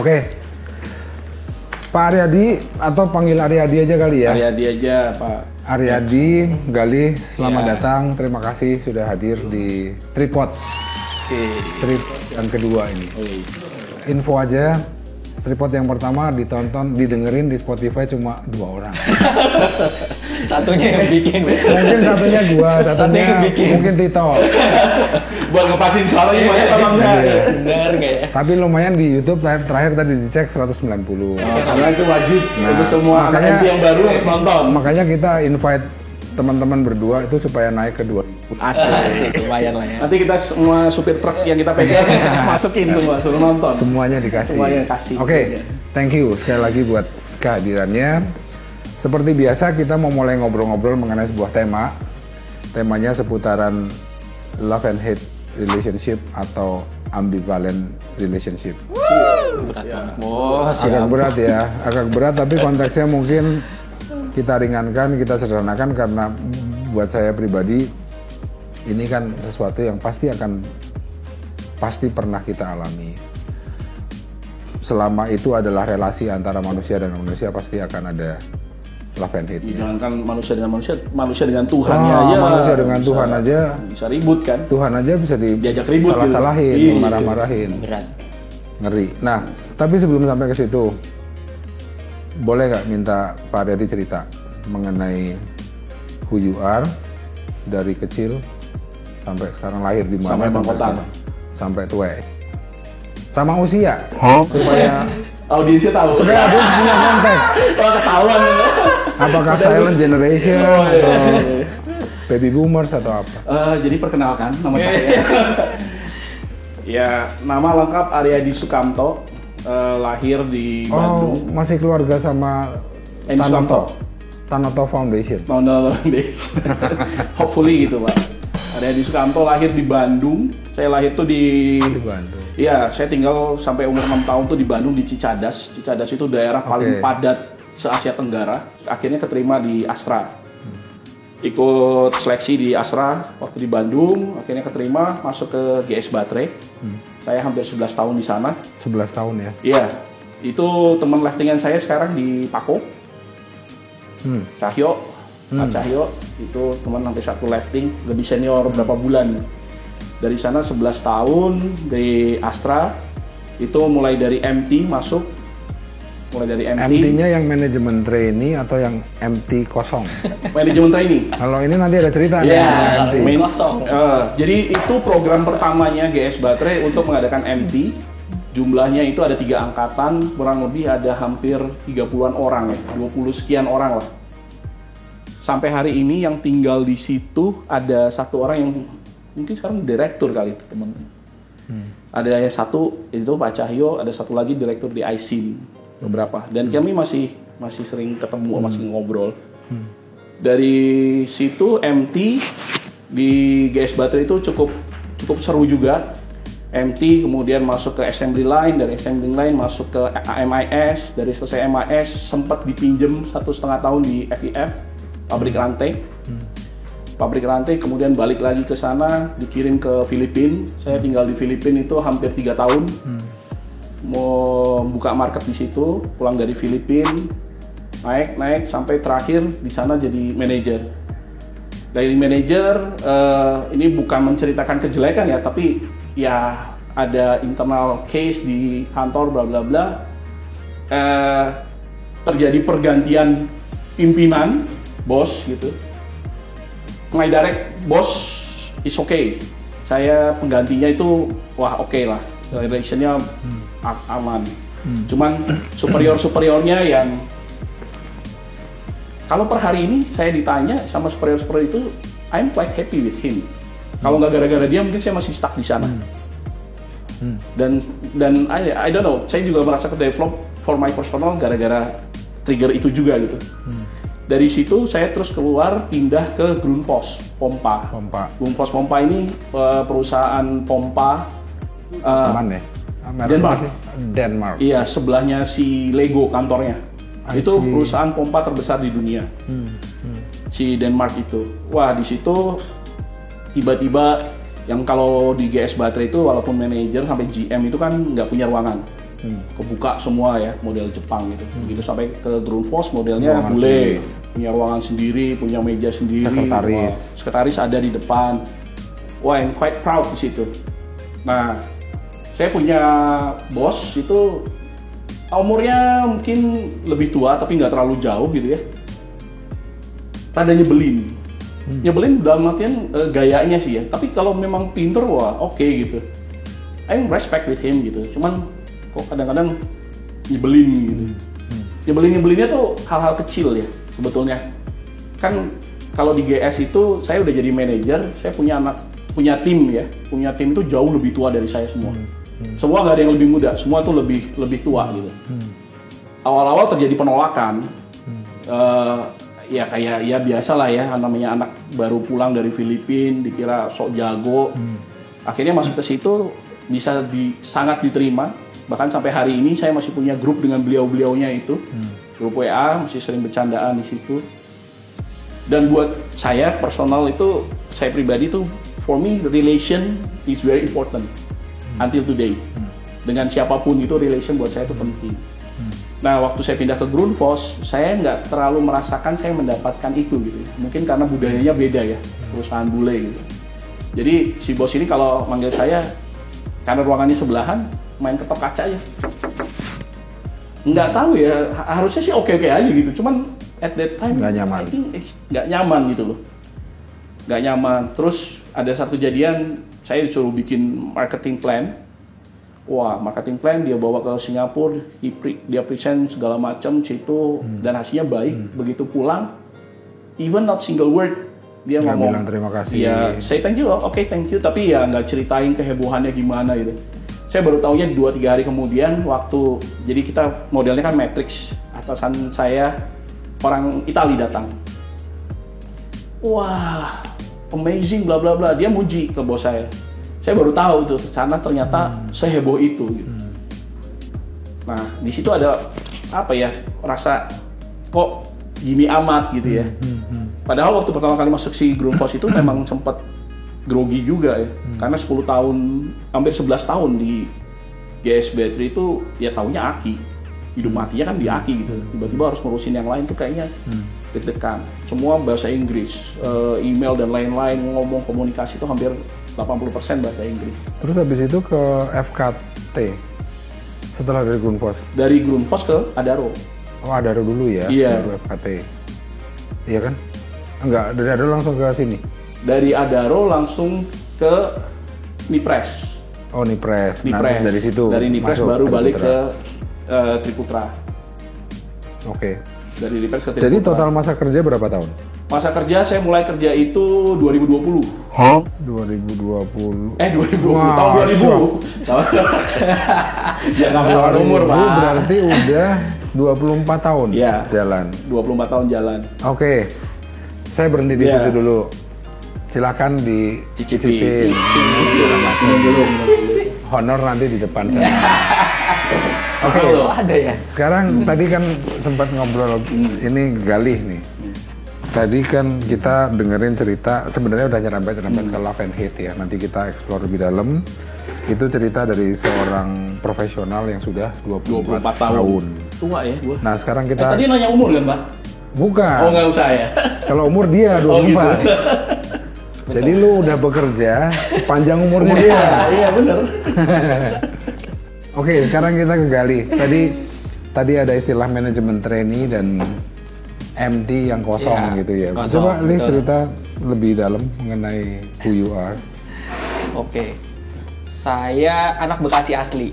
Oke. Pak Aryadi atau panggil Aryadi aja kali ya? Aryadi aja, Pak. Aryadi, Galih, selamat datang. Terima kasih sudah hadir di Tripods. Tripod yang kedua ini. Info aja, tripod yang pertama didengerin di Spotify cuma 2 orang. Satunya yang bikin. Mungkin satunya gua, satunya mungkin Tito. Buat ngepasin suaranya masuk apa enggak? Bener nggak ya? Tapi lumayan di YouTube terakhir tadi dicek 190. Karena itu wajib untuk semua anak MP yang baru harus nonton. Makanya kita invite teman-teman berdua itu supaya naik ke 2. Asli, lumayan lah ya. Nanti kita semua supir truk yang kita pegang masukin semua, suruh nonton. Semuanya dikasih. Semuanya kasih. Oke, thank you sekali lagi buat kehadirannya. Seperti biasa kita mau mulai ngobrol-ngobrol mengenai sebuah tema. Temanya seputaran love and hate relationship atau ambivalent relationship. Berat banget, bos. Agak berat ya, agak berat tapi konteksnya mungkin kita ringankan, kita sederhanakan karena buat saya pribadi ini kan sesuatu yang pasti pernah kita alami. Selama itu adalah relasi antara manusia dan manusia pasti akan ada love and hate. Jangankan manusia dengan manusia dengan Tuhan aja. Manusia dengan Tuhan aja bisa ribut kan? Tuhan aja bisa diajak ribut, salah-salahin, gitu. marah-marahin. Berat. Ngeri. Nah, tapi sebelum sampai ke situ, boleh nggak minta Pak Aryadi cerita mengenai who you are dari kecil sampai sekarang, lahir di mana sampai tua, sama usia, supaya audiensnya tahu. Supaya audiens punya konteks. Kalau ketahuan, apakah silent generation atau baby boomers atau apa? Jadi perkenalkan nama saya. Ya, nama lengkap Aryadi Sukamto. Lahir di Bandung. Masih keluarga sama Tanoto Foundation. Hopefully gitu, Pak. Aryadi Sukamto lahir di Bandung. Saya lahir tuh di Bandung. Iya, saya tinggal sampai umur 6 tahun tuh di Bandung, di Cicadas. Cicadas itu daerah paling padat se-Asia Tenggara. Akhirnya keterima di Astra. Ikut seleksi di Astra waktu di Bandung, akhirnya keterima masuk ke GS Baterai. Saya hampir 11 tahun di sana. 11 tahun ya? Iya, itu teman liftingan saya sekarang di Pako. Cahyo, Pak Cahyo, itu teman sampai satu lifting, lebih senior berapa bulan. Dari sana 11 tahun, dari Astra, itu mulai dari MT masuk. Mulai dari MT. MT-nya yang manajemen trainee atau yang MT kosong? Manajemen trainee. Kalau ini nanti ada cerita ya, MT kosong. Jadi itu program pertamanya GS Baterai untuk mengadakan MT. Jumlahnya itu ada 3 angkatan, kurang lebih ada hampir 30-an orang ya, 20 sekian orang lah. Sampai hari ini yang tinggal di situ ada 1 orang yang mungkin sekarang direktur kali itu teman-teman. Ada yang 1 itu Pak Cahyo, ada 1 lagi direktur di ISIN. Beberapa, dan kami masih sering ketemu, masih ngobrol. Dari situ MT di GS Baterai itu cukup seru juga. MT kemudian masuk ke assembly line, dari assembly line masuk ke MIS, dari selesai MIS sempat dipinjem 1,5 tahun di FIF, pabrik rantai. Pabrik rantai, kemudian balik lagi ke sana, dikirim ke Filipina. Saya tinggal di Filipina itu hampir 3 tahun. Mau buka market di situ, pulang dari Filipina, naik sampai terakhir di sana jadi manajer. Dari manajer, ini bukan menceritakan kejelekan ya, tapi ya ada internal case di kantor bla bla bla. Terjadi pergantian pimpinan, bos gitu. My direct boss is okay. Saya penggantinya itu wah oke lah. Relationnya aman. Cuman superiornya yang kalau per hari ini saya ditanya sama superior itu, I'm quite happy with him. Kalau nggak gara-gara dia mungkin saya masih stuck di sana. Dan I don't know, saya juga merasa ke develop for my personal gara-gara trigger itu juga gitu. Dari situ saya terus keluar pindah ke Grundfos Pompa. Grundfos Pompa ini perusahaan pompa Denmark. Iya, sebelahnya si Lego kantornya. Itu perusahaan pompa terbesar di dunia. Si Denmark itu. Wah, di situ tiba-tiba yang kalau di GS Baterai itu walaupun manajer sampai GM itu kan nggak punya ruangan. kebuka semua ya, model Jepang gitu. Begitu sampai ke Grundfos modelnya Ruangan bule, sendiri. punya ruangan sendiri, punya meja sendiri. Sekretaris. Wah, sekretaris ada di depan. Wah, I'm quite proud di situ. Nah, saya punya bos itu umurnya mungkin lebih tua tapi nggak terlalu jauh gitu ya. Rada nyebelin. Nyebelin dalam artian gayanya sih ya. Tapi kalau memang pinter, wah oke gitu. I respect with him gitu. Cuman kok kadang-kadang nyebelin gitu. Nyebelinnya tuh hal-hal kecil ya sebetulnya. Kan kalau di GS itu saya udah jadi manajer, saya punya tim ya. Punya tim itu jauh lebih tua dari saya semua. Semua nggak ada yang lebih muda, semua tuh lebih tua gitu. Awal-awal terjadi penolakan. Ya kayak ya biasa lah ya, namanya anak baru pulang dari Filipina dikira sok jago. Akhirnya masuk ke situ bisa sangat diterima. Bahkan sampai hari ini saya masih punya grup dengan beliau-beliaunya itu. Grup WA, masih sering bercandaan di situ. Dan buat saya personal itu, saya pribadi tuh, for me relation is very important until today. Dengan siapapun itu relation buat saya itu penting. Nah, waktu saya pindah ke Grundfos, saya nggak terlalu merasakan saya mendapatkan itu gitu. Mungkin karena budayanya beda ya, perusahaan bule gitu. Jadi si bos ini kalau manggil saya, karena ruangannya sebelahan, main ketok kaca aja. Nggak tahu ya, harusnya sih oke-oke aja gitu. Cuman at that time, Nggak nyaman. I think nggak nyaman gitu loh. Nggak nyaman. Terus ada satu kejadian, saya disuruh bikin marketing plan. Wah, marketing plan dia bawa ke Singapura, dia present segala macam situ dan hasilnya baik. Begitu pulang, even not single word dia Nggak ngomong. bilang terima kasih. Ya, say thank you, oke thank you, tapi ya nggak ceritain kehebohannya gimana gitu. Saya baru tahunya 2-3 hari kemudian waktu, jadi kita modelnya kan matrix, atasan saya orang Itali datang. Wah, amazing bla bla bla, dia muji ke bos saya. Saya baru tahu tuh, karena ternyata seheboh itu. Gitu. Nah, di situ ada apa ya, rasa kok gini amat gitu ya. Padahal waktu pertama kali masuk si Grundfos itu memang sempat grogi juga ya, karena 10 tahun, hampir 11 tahun di GS Battery itu ya taunya Aki, hidup matinya kan di Aki gitu. Tiba-tiba harus ngurusin yang lain tuh kayaknya deg-degan. Semua bahasa Inggris, email dan lain-lain, ngomong komunikasi itu hampir 80% bahasa Inggris. Terus habis itu ke FKT setelah dari Grundfos. Dari Grundfos ke Adaro. Oh, Adaro dulu ya, Iya. baru FKT. Iya kan? Enggak, dari Adaro langsung ke sini. Dari Adaro langsung ke Nipres. Oh, Nipres. Nah, Nipres. terus dari situ Dari Nipres masuk baru balik ke Triputra. Triputra. Oke. Dari Nipres ke Triputra. Jadi total masa kerja berapa tahun? Masa kerja saya mulai kerja itu 2020. 2020. 2020 Wah, tahun 2000. Ya nggak melawan umur, Pak. Berarti udah 24 tahun Iya. jalan. 24 tahun jalan. Oke. Saya berhenti di Iya. situ dulu. Silakan dicicipin. Segala macam. Belum. Honor nanti di depan sana. Oke. Halo. Ada ya? Sekarang tadi kan sempat ngobrol ini Galih nih. Tadi kan kita dengerin cerita, sebenarnya udah nyerempet ke Love and Hate ya. Nanti kita explore lebih dalam. Itu cerita dari seorang profesional yang sudah 24 tahun. Tua ya gua. Nah, sekarang kita Tadi nanya umur kan, Pak? bukan. Oh, nggak usah ya. Kalau umur dia 24. Oh, gitu. Jadi lu udah bekerja sepanjang umurnya dia. Iya, bener. Oke, sekarang kita ke Galih. Tadi ada istilah manajemen trainee dan MT yang kosong Iya, gitu ya. kosong, Coba Lih betul. cerita lebih dalam mengenai who you are. Oke. Saya anak Bekasi asli.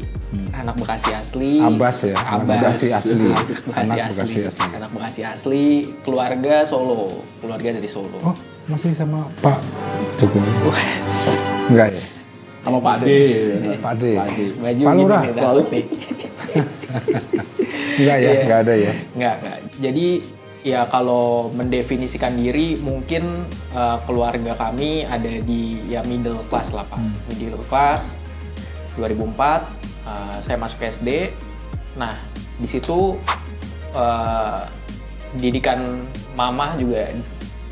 Anak Bekasi asli. Abbas ya, anak Bekasi asli. Anak Anak Bekasi asli. Anak Bekasi asli, keluarga Solo. Keluarga dari Solo. Oh, masih sama Pak Jokowi? Wah, Enggak ya? Sama Pak D. Pak D. baju Pak gini Lurah? nih, takut nih. Enggak ya? Iya. Enggak ada ya? Enggak. Jadi ya kalau mendefinisikan diri mungkin keluarga kami ada di ya middle class lah Pak. Middle class 2004 saya masuk SD. Nah, di situ didikan mama juga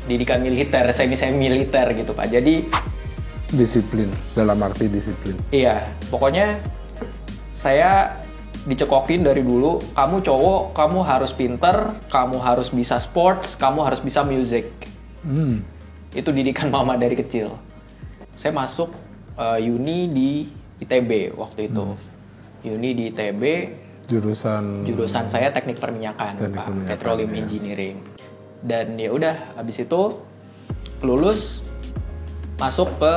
didikan militer, semi militer gitu Pak. Jadi Disiplin, dalam arti disiplin. iya, pokoknya saya dicekokin dari dulu, kamu cowok, kamu harus pinter, kamu harus bisa sports, kamu harus bisa music. Itu didikan mama dari kecil. Saya masuk uni di ITB waktu itu. Uni di ITB. Jurusan saya teknik perminyakan, Pak, petroleum engineering. Dan ya udah, habis itu lulus masuk ke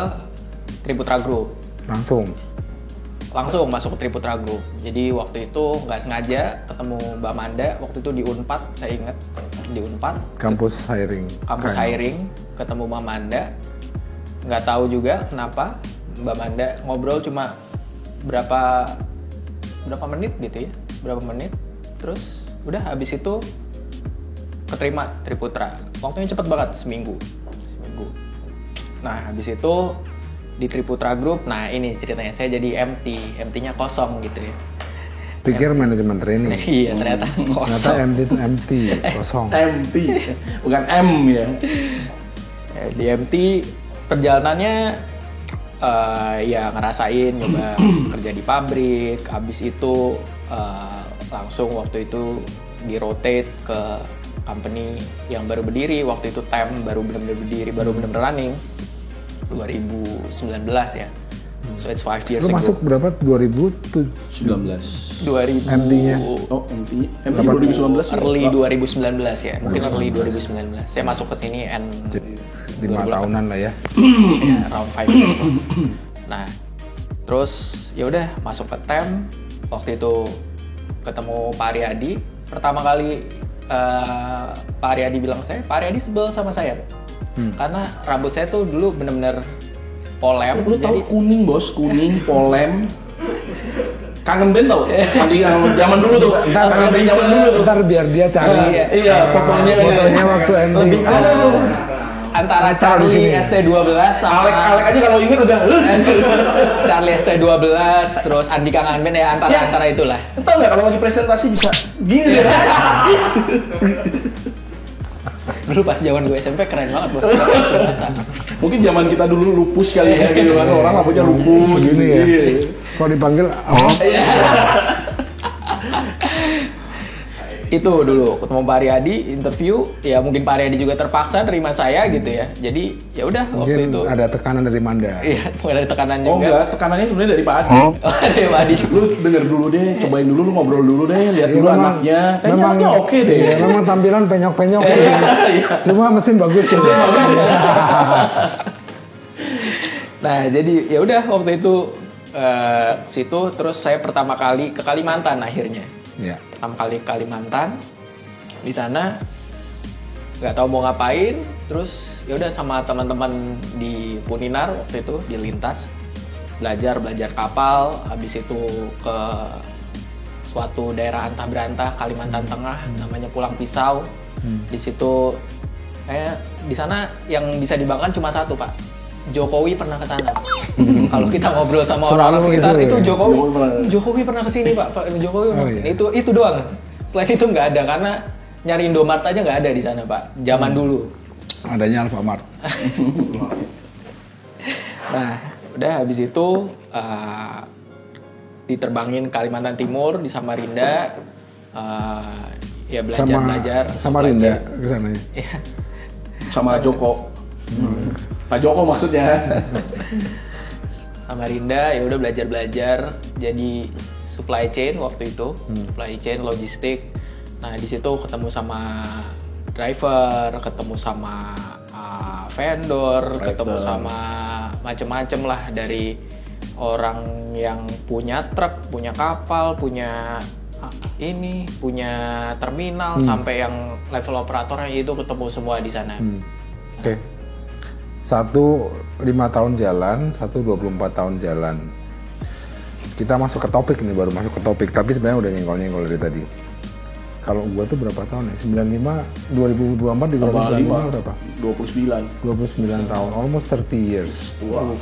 Triputra Group. Langsung masuk ke Triputra Group. Jadi waktu itu nggak sengaja ketemu Mbak Manda, waktu itu di Unpad, saya ingat di Unpad. Kampus hiring, ketemu Mbak Manda. Nggak tahu juga kenapa Mbak Manda ngobrol cuma berapa menit gitu ya, terus udah habis itu keterima Triputra. Waktunya cepet banget, seminggu. Nah habis itu di Triputra Group, nah ini ceritanya, saya jadi MT-nya kosong gitu ya. Pikir manajemen training. Iya, ternyata kosong. Ternyata MT itu empty, kosong. MT, bukan M ya. Di MT perjalanannya ya ngerasain nyoba kerja di pabrik, habis itu langsung waktu itu di rotate ke company yang baru berdiri, waktu itu TEM baru benar-benar berdiri, baru benar-benar running 2019 ya. So it's 5 years ago. Lu masuk berapa? 2019. 2000 MT-nya. Oh, MT 2019. Early 2019 ya. Mungkin early 2019. Saya masuk ke sini 5 tahunan lah ya. Ya, around 5 years lah. Nah, terus ya udah masuk ke TEM. Waktu itu ketemu Pak Aryadi. Pertama kali Pak Aryadi bilang Pak Aryadi sebel sama saya. Karena rambut saya tuh dulu bener-bener polem. Lu tahu kuning bos, kuning polem. Kangen band tau? Zaman dulu tuh. Kangen band zaman dulu tuh. Ntar biar dia cari. Iya, fotonya waktu MT. Antara Charlie ST12 sama Alek aja kalau inget udah. Charlie ST12 terus Andika Kangen Band ya, antara itulah. Tahu nggak kalau lagi presentasi bisa gini. Dulu pas zaman gue SMP keren banget bos. Mungkin zaman kita dulu lupus kali ya gitu kan, orang rambutnya lupus gini ya. Kalau dipanggil Itu dulu ketemu Pak Aryadi, interview, ya mungkin Pak Aryadi juga terpaksa terima saya gitu ya. Jadi ya udah waktu itu. Ada tekanan dari Manda. Iya, ada tekanan juga. Oh enggak, tekanannya sebenarnya dari Pak Adi. Dari Pak Adi. Lu denger dulu deh, cobain dulu, lu ngobrol dulu deh, lihat dulu anaknya. Kayaknya anaknya oke deh. Iya, memang tampilan penyok-penyok sih. Cuma mesin bagus tuh. Nah, jadi ya udah waktu itu situ terus saya pertama kali ke Kalimantan akhirnya. Iya. Pertama kali ke Kalimantan. Di sana nggak tahu mau ngapain, terus ya udah sama teman-teman di Puninar waktu itu di Lintas belajar kapal, habis itu ke suatu daerah antah berantah Kalimantan Tengah namanya Pulang Pisau. Di situ di sana yang bisa dibanggakan cuma satu, Pak. Jokowi pernah ke sana. Kalau kita ngobrol sama orang-orang sekitar itu Jokowi pernah ke sini, Pak. Jokowi pernah ke sini. Itu doang. Selain itu nggak ada, karena nyari Indomart aja nggak ada di sana, Pak. Zaman dulu. Adanya Alfamart. Nah, udah habis itu diterbangin Kalimantan Timur di Samarinda. Ya belajar. Samarinda ke sana ya. Iya. Sama Joko. Pak Joko maksudnya. Samarinda ya udah belajar jadi supply chain waktu itu, supply chain logistik. Nah di situ ketemu sama driver, ketemu sama vendor, ketemu sama macem-macem lah, dari orang yang punya truk, punya kapal, punya punya terminal, sampai yang level operatornya itu ketemu semua di sana. Oke. Satu 5 tahun jalan, satu 24 tahun jalan. Kita masuk ke topik nih, baru masuk ke topik. Tapi sebenarnya udah nyenggol-nyenggol dari tadi. Kalau gua tuh berapa tahun ya? 95, 2024 di 2025 berapa? 29 tahun, almost 30 years. Wow.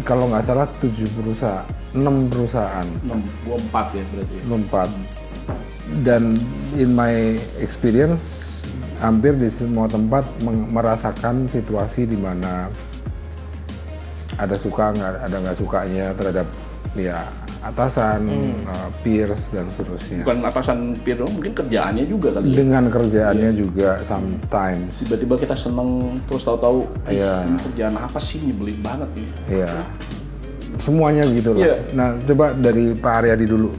Kalau nggak salah 7 perusahaan, 6 perusahaan. 4 ya berarti. 4. Dan in my experience, hampir di semua tempat merasakan situasi di mana ada suka, ada nggak sukanya terhadap ya atasan, peers dan seterusnya. Bukan atasan peer dong, mungkin kerjaannya juga kali ya. Dengan kerjaannya juga sometimes. Tiba-tiba kita seneng terus tahu-tahu, Iya. ini kerjaan apa sih, nyebelin banget nih. Iya. Semuanya gitu lah. Iya. Nah, coba dari Pak Aryadi dulu.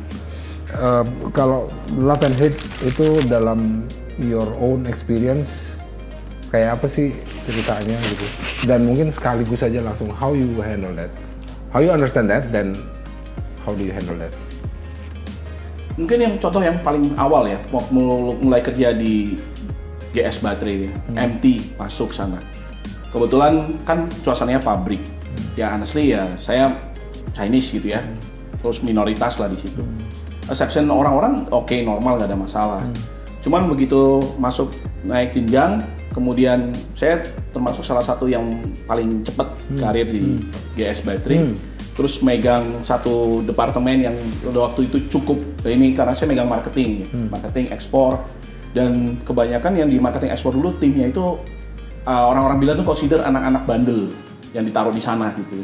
Kalau love and hate itu dalam your own experience kayak apa sih ceritanya gitu? Dan mungkin sekaligus saja langsung how you handle that, how you understand that, dan how do you handle that? Mungkin yang contoh yang paling awal ya, waktu mulai kerja di GS Baterai ya, MT masuk sana. Kebetulan kan suasananya pabrik. Ya honestly ya, saya Chinese gitu ya, terus minoritas lah di situ. Perception orang-orang oke, normal, nggak ada masalah. Cuman begitu masuk naik jenjang, kemudian saya termasuk salah satu yang paling cepat karir di GS Baterai. Terus megang satu departemen yang waktu itu cukup ini karena saya megang marketing, marketing ekspor, dan kebanyakan yang di marketing ekspor dulu timnya itu orang-orang bilang tuh consider anak-anak bandel yang ditaruh di sana gitu.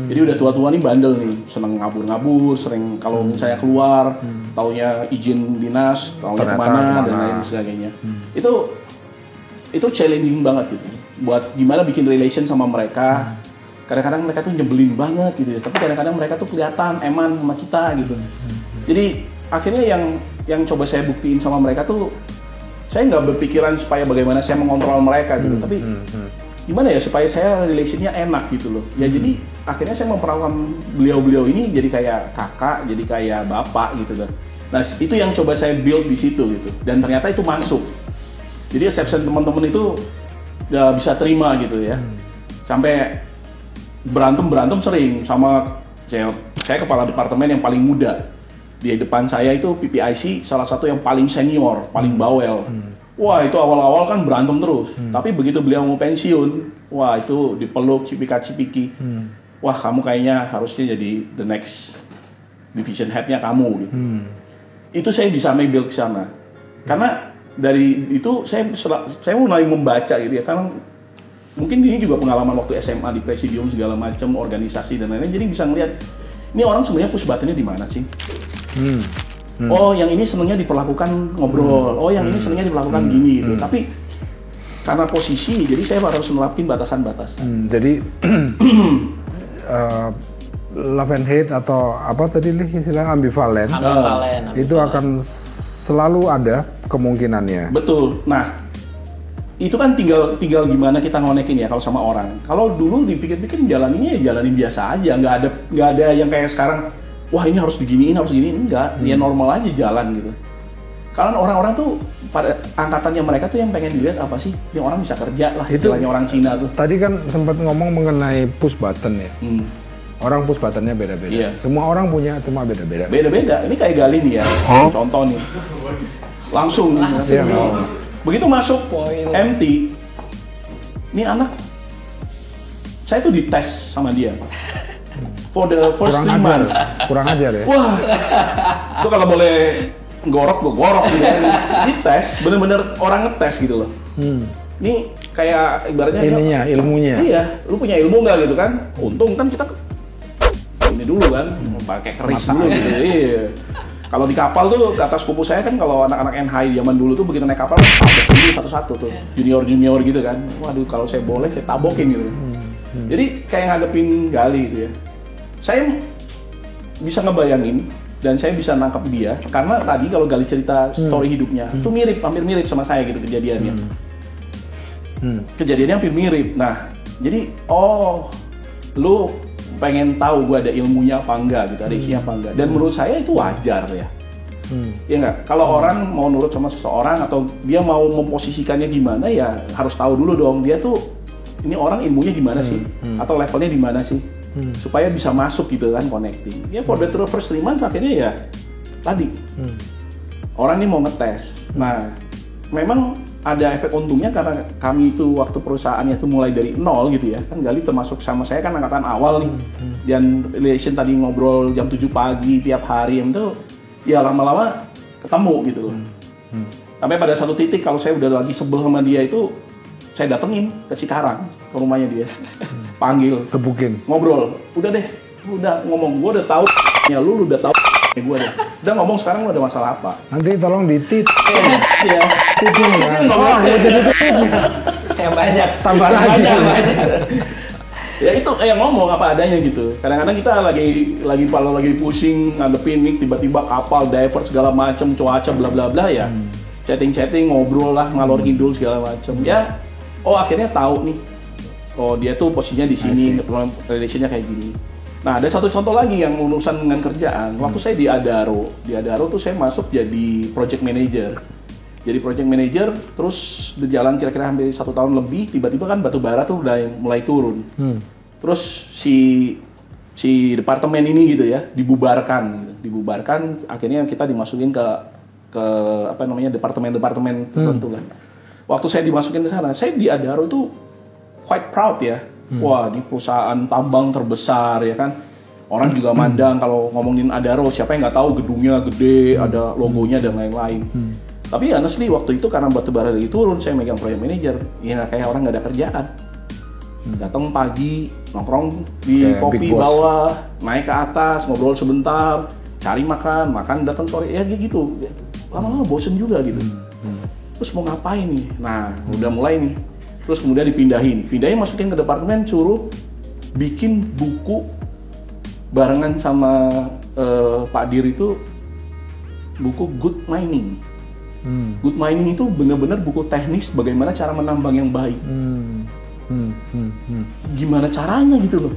Jadi udah tua-tua nih bandel nih, seneng ngabur-ngabur, sering kalau misalnya keluar, taunya izin dinas, taunya kemana dan lain sebagainya. Itu challenging banget gitu. Buat gimana bikin relation sama mereka. Kadang-kadang mereka tuh nyebelin banget gitu ya, tapi kadang-kadang mereka tuh kelihatan eman sama kita gitu. Jadi akhirnya yang coba saya buktiin sama mereka tuh, saya nggak berpikiran supaya bagaimana saya mengontrol mereka gitu, tapi gimana ya supaya saya relationnya enak gitu loh. Ya jadi akhirnya saya memperlakukan beliau-beliau ini jadi kayak kakak, jadi kayak bapak gitu kan. Nah itu yang coba saya build di situ gitu, dan ternyata itu masuk. Jadi exception teman-teman itu nggak bisa terima gitu ya, sampai berantem sering sama saya kepala departemen yang paling muda. Di depan saya itu PPIC salah satu yang paling senior, paling bawel. Wah itu awal-awal kan berantem terus, tapi begitu beliau mau pensiun, wah itu dipeluk cipika-cipiki. Wah kamu kayaknya harusnya jadi the next division head-nya kamu gitu. Itu saya bisa build ke sana. Karena dari itu saya mulai membaca gitu ya, karena mungkin ini juga pengalaman waktu SMA di presidium segala macam organisasi dan lain-lain, jadi bisa ngeliat ini orang sebenarnya push buttonnya di mana sih. Oh yang ini senengnya diperlakukan ngobrol, oh yang ini senengnya diperlakukan gini gitu. Tapi karena posisi jadi saya harus nerapin batasan-batasan. Jadi love and hate atau apa tadi istilah ambivalen, itu akan selalu ada kemungkinannya. Betul. Nah itu kan tinggal gimana kita ngonekin ya kalau sama orang. Kalau dulu dipikir-pikir jalaninnya ya jalanin biasa aja, nggak ada yang kayak sekarang. Wah ini harus diginiin, enggak. Ya normal aja jalan gitu. Karena orang-orang tuh pada angkatannya mereka tuh yang pengen dilihat apa sih? Ini orang bisa kerja lah, istilahnya orang Cina tuh. Tadi kan sempat ngomong mengenai push button ya. Orang push buttonnya beda-beda. Iya. Semua orang punya cuma beda-beda. Beda-beda. Ini kayak Gali nih ya. Contoh nih. Langsung. Iya, begitu masuk MT, ini anak, saya tuh dites sama dia. For the first 3 months. Kurang ajar ya? Wah, itu kalau boleh gorok, gue gorok gitu ya. Dites, bener-bener orang ngetes gitu loh. Ini kayak ibaratnya ilmunya. Iya, lu punya ilmu nggak gitu kan? Untung kan kita ini dulu kan, pakai keris dulu gitu. Iya. Kalau di kapal tuh kata sepupu saya kan kalau anak-anak NHI zaman dulu tuh begitu naik kapal tabok dulu satu-satu tuh, junior gitu kan. Waduh kalau saya boleh saya tabokin gitu. Jadi kayak ngadepin Gali gitu ya. Saya bisa ngebayangin dan saya bisa nangkap dia karena tadi kalau Gali cerita story hidupnya itu hampir mirip sama saya gitu kejadiannya. Kejadiannya hampir mirip. Nah, jadi lu pengen tahu gue ada ilmunya apa enggak gitu, ada isinya apa enggak. Dan menurut saya itu wajar ya. Ya enggak? Kalau orang mau nurut sama seseorang atau dia mau memposisikannya gimana ya harus tahu dulu dong dia tuh ini orang ilmunya gimana sih atau levelnya di mana sih supaya bisa masuk gitu kan, connecting. Ya for the first 3 months akhirnya ya tadi orang ini mau ngetes. Nah, memang ada efek untungnya karena kami itu waktu perusahaannya itu mulai dari nol gitu ya. Kan Gali termasuk sama saya kan angkatan awal nih. Dan relation tadi ngobrol jam 7 pagi tiap hari itu ya lama-lama ketemu gitu loh. Sampai pada satu titik kalau saya udah lagi sebel sama dia itu saya datengin ke Cikarang, ke rumahnya dia. Panggil, kebukin. Ngobrol. Udah deh, udah ngomong, gue udah tahu ya lu udah tahu gue deh. Udah ngomong sekarang lu ada masalah apa? Nanti tolong ditit. Ya. Titin ya. Oh, mau jadi tititnya. Yang banyak. Tambah lagi. Banyak. Ya itu yang ngomong apa adanya gitu. Kadang-kadang kita lagi pusing ngadepin nih tiba-tiba kapal divert segala macem, cuaca bla bla bla ya. Chatting ngobrol lah ngalor ngidul segala macem. Ya, akhirnya tahu nih. Oh dia tuh posisinya di sini, relationnya kayak gini. Nah ada satu contoh lagi yang urusan dengan kerjaan. Waktu saya di Adaro tuh saya masuk jadi project manager. Jadi project manager, terus berjalan kira-kira hampir 1 tahun lebih, tiba-tiba kan batu bara tuh udah mulai turun. Terus si departemen ini gitu ya dibubarkan, akhirnya kita dimasukin ke apa namanya departemen tertentu lah. Waktu saya dimasukin ke sana, saya di Adaro tuh quite proud ya. Wah, ini perusahaan tambang terbesar ya kan. Orang juga mandang kalau ngomongin Adaro, siapa yang nggak tahu gedungnya gede, ada logonya dan lain-lain. Tapi honestly waktu itu karena batu bara lagi turun, saya megang project manager, ya kayak orang nggak ada kerjaan. Datang pagi, nongkrong di kopi bawah, naik ke atas, ngobrol sebentar, cari makan, datang sore, ya gitu. Lama-lama bosen juga gitu. Terus mau ngapain nih? Nah, udah mulai nih. Terus kemudian dipindahin masukin ke departemen, suruh bikin buku barengan sama Pak Dir itu buku Good Mining. Good Mining itu benar-benar buku teknis bagaimana cara menambang yang baik. Gimana caranya gitu loh.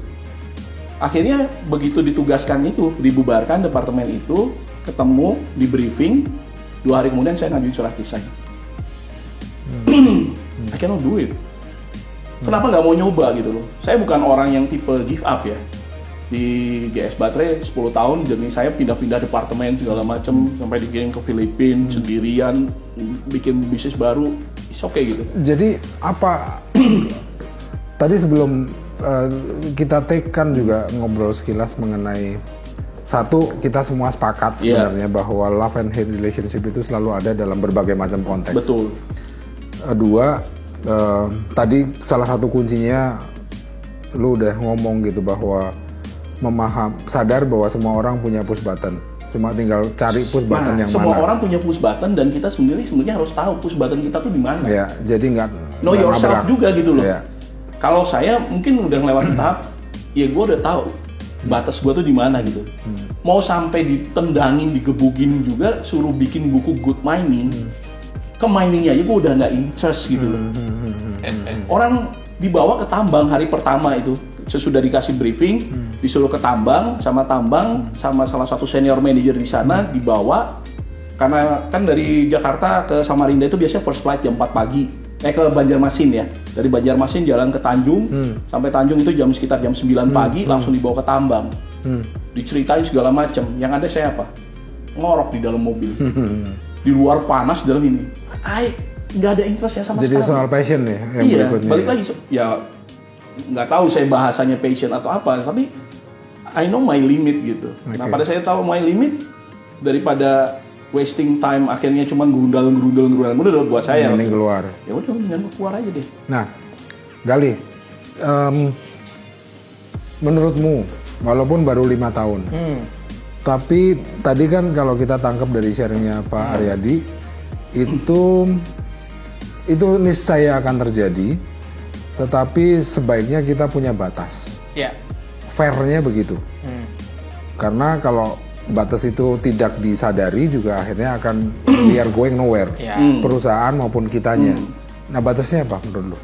Akhirnya begitu ditugaskan itu, dibubarkan departemen itu, ketemu, di briefing, 2 hari kemudian saya ngajuin surat resign. I cannot do it. Kenapa nggak mau nyoba gitu loh? Saya bukan orang yang tipe give up ya. Di GS Baterai 10 tahun, jadi saya pindah-pindah departemen segala macam sampai dikirim ke Filipina sendirian, bikin bisnis baru, it's okay gitu. Jadi apa? Tadi sebelum kita take kan juga ngobrol sekilas mengenai satu, kita semua sepakat sebenarnya bahwa love and hate relationship itu selalu ada dalam berbagai macam konteks. Betul. Dua, tadi salah satu kuncinya lu udah ngomong gitu bahwa sadar bahwa semua orang punya push button, cuma tinggal cari push button yang semua mana. Orang punya push button dan kita sebenarnya harus tahu push button kita tuh di mana. Ya, jadi nggak know yourself juga gitu loh. Ya. Kalau saya mungkin udah ngelewatin tahap, ya gue udah tahu batas gue tuh di mana gitu. Mau sampai ditendangin, digebukin juga, suruh bikin buku Good Mining, ke miningnya aja gue udah nggak interest gitu loh. Orang dibawa ke tambang hari pertama itu, sesudah dikasih briefing, disuruh ke tambang sama salah satu senior manager di sana, dibawa karena kan dari Jakarta ke Samarinda itu biasanya first flight jam 4 pagi, ke Banjarmasin ya, dari Banjarmasin jalan ke Tanjung, sampai Tanjung itu sekitar jam 9 pagi, langsung dibawa ke tambang, diceritain segala macam. Yang ada saya apa? Ngorok di dalam mobil, di luar panas, dalam ini, nggak ada interest ya sama sekali. Jadi soal passion ya yang berikutnya. Balik lagi ya. Nggak tahu saya bahasanya passion atau apa, tapi I know my limit gitu. Nah pada saya tahu my limit, daripada wasting time akhirnya cuma gerundal udah buat saya. Mending keluar. Ya udah mendingan keluar aja deh. Nah, Gali, menurutmu walaupun baru 5 tahun, tapi tadi kan kalau kita tangkap dari sharingnya Pak Aryadi, itu niscaya akan terjadi. Tetapi sebaiknya kita punya batas. Ya. Fairnya begitu. Karena kalau batas itu tidak disadari juga akhirnya akan we are going nowhere. Ya. Perusahaan maupun kitanya. Nah batasnya apa menurut lu?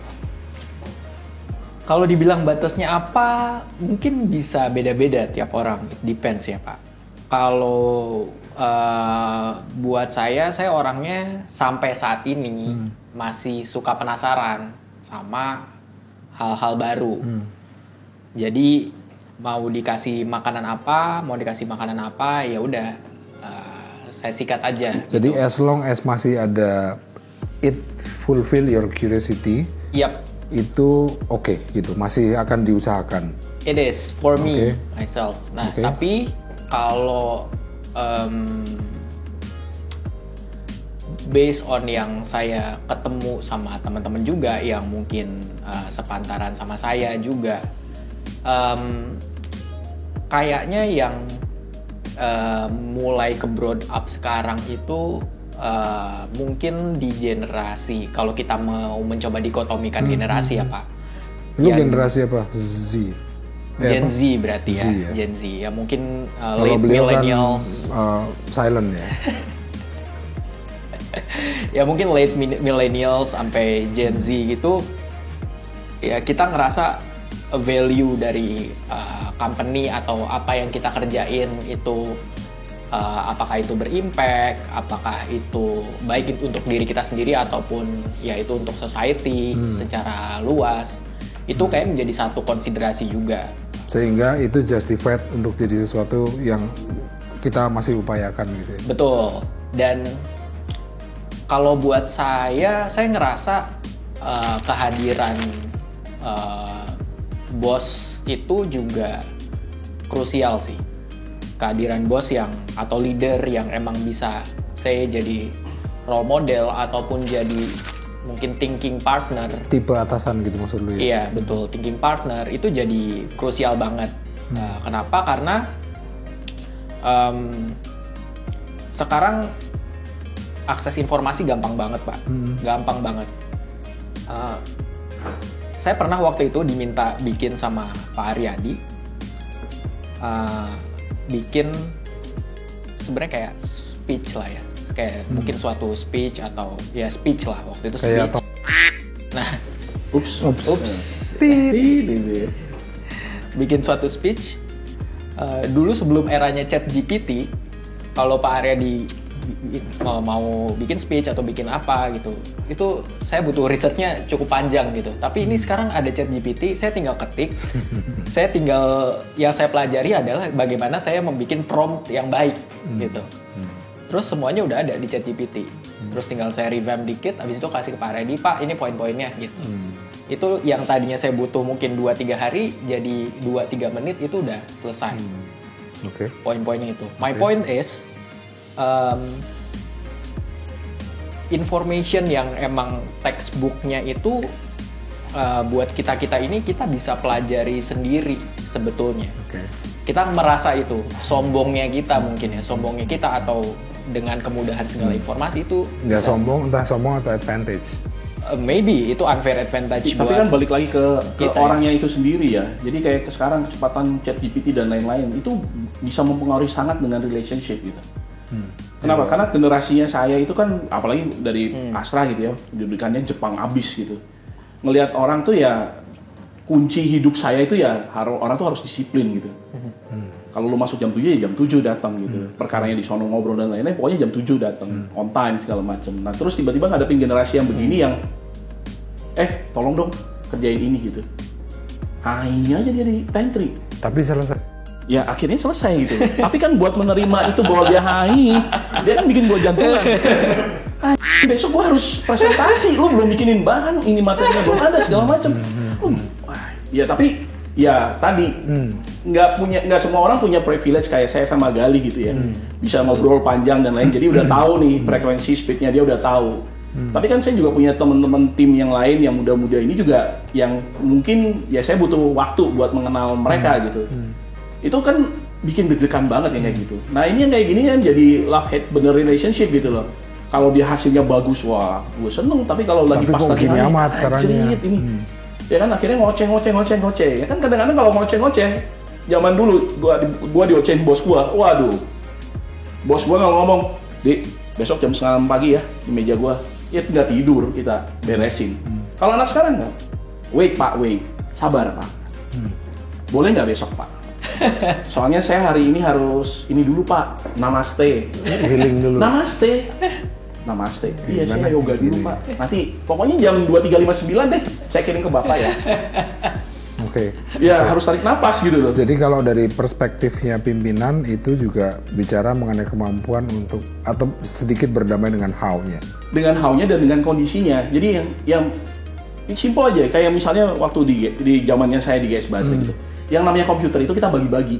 Kalau dibilang batasnya apa, mungkin bisa beda-beda tiap orang. Depends ya Pak. Kalau buat saya orangnya sampai saat ini masih suka penasaran sama hal-hal baru. Jadi mau dikasih makanan apa, ya udah saya sikat aja. Jadi gitu. as long as masih ada it fulfill your curiosity, itu oke gitu, masih akan diusahakan. It is for me myself. Nah, tapi kalau based on yang saya ketemu sama teman-teman juga yang mungkin sepantaran sama saya juga, kayaknya yang mulai ke broad up sekarang itu mungkin di generasi, kalau kita mau mencoba dikotomikan generasi ya Pak. Lu generasi apa? Z? Gen Z berarti Z, ya, Gen Z. Ya mungkin kalau late beliau millennials. kan silent ya. Ya mungkin late millennials sampai Gen Z gitu. Ya kita ngerasa value dari company atau apa yang kita kerjain itu apakah itu berimpact, apakah itu baik untuk diri kita sendiri ataupun ya itu untuk society secara luas, itu kayak menjadi satu konsiderasi juga. Sehingga itu justified untuk jadi sesuatu yang kita masih upayakan gitu ya. Betul. Dan kalau buat saya ngerasa kehadiran bos itu juga krusial sih. Kehadiran bos yang atau leader yang emang bisa saya jadi role model ataupun jadi mungkin thinking partner. Tipe atasan gitu maksud lu ya? Iya betul, thinking partner itu jadi krusial banget. Kenapa? Karena sekarang akses informasi gampang banget Pak, gampang banget. Saya pernah waktu itu diminta bikin sama Pak Aryadi, bikin sebenarnya kayak speech lah ya, kayak mungkin suatu speech atau ya speech lah waktu itu speech. Nah, ups. Bikin suatu speech. Dulu sebelum eranya ChatGPT, kalau Pak Aryadi mau bikin speech atau bikin apa gitu, itu saya butuh risetnya cukup panjang gitu. Tapi ini sekarang ada ChatGPT, saya tinggal ketik, yang saya pelajari adalah bagaimana saya membuat prompt yang baik gitu. Terus semuanya udah ada di ChatGPT. Terus tinggal saya revamp dikit, habis itu kasih ke Pak Aryadi, Pak ini poin-poinnya gitu. Itu yang tadinya saya butuh mungkin 2-3 hari, jadi 2-3 menit itu udah selesai. Poin-poinnya itu. My point is, information yang emang textbooknya itu buat kita ini kita bisa pelajari sendiri sebetulnya. Kita merasa itu sombongnya kita mungkin ya, sombongnya kita atau dengan kemudahan segala informasi itu nggak sombong, entah sombong atau advantage. Maybe itu unfair advantage. Tapi kan balik lagi ke orangnya ya. itu sendiri ya. Jadi kayak sekarang kecepatan ChatGPT dan lain-lain itu bisa mempengaruhi sangat dengan relationship gitu. Kenapa? Karena generasinya saya itu kan apalagi dari Astra gitu ya, pendidikannya Jepang abis gitu. Ngelihat orang tuh ya kunci hidup saya itu ya orang tuh harus disiplin gitu. Kalau lu masuk jam 7 ya jam 7 datang gitu. Perkaranya di sono ngobrol dan lain-lain pokoknya jam 7 datang, on time segala macam. Nah, terus tiba-tiba ngadepin generasi yang begini yang tolong dong kerjain ini gitu. Hanya aja dia di pantry. Tapi selesai. Ya akhirnya selesai gitu. Tapi kan buat menerima itu bahwa dia dia kan bikin gua jantungan. Besok gua harus presentasi, lu belum bikinin bahan, ini materinya belum ada segala macam. Ya tapi ya tadi nggak semua orang punya privilege kayak saya sama Gali gitu ya. Bisa ngobrol panjang dan lain. Jadi udah tahu nih frekuensi speednya dia udah tahu. Tapi kan saya juga punya teman-teman tim yang lain yang muda-muda ini juga yang mungkin ya saya butuh waktu buat mengenal mereka gitu. Itu kan bikin deg-degan banget yang kayak gitu. Nah ini yang kayak gini kan jadi love-hate bener relationship gitu loh. Kalau dia hasilnya bagus, wah gue seneng. Tapi kalau lagi pas lagi amat caranya. Ini, ya kan akhirnya ngoceh. Ya kan kadang-kadang kalau ngoceh, zaman dulu gua diocehin bos gua, waduh. Bos gua nggak ngomong, Dik, besok jam 9 pagi ya di meja gua. Ya nggak tidur kita beresin. Kalau anak sekarang nggak, wait, sabar Pak. Boleh nggak besok Pak? Soalnya saya hari ini harus ini dulu Pak, namaste. Healing dulu. Namaste. Iya, saya yoga dulu Pak. Nanti pokoknya jam 23.59 deh, saya kirim ke Bapak ya. Ya harus tarik napas gitu loh. Jadi kalau dari perspektifnya pimpinan itu juga bicara mengenai kemampuan untuk atau sedikit berdamai dengan how-nya. Dengan how-nya dan dengan kondisinya. Jadi yang simple aja, kayak misalnya waktu di zamannya saya di GS Baterai gitu. Yang namanya komputer itu kita bagi-bagi.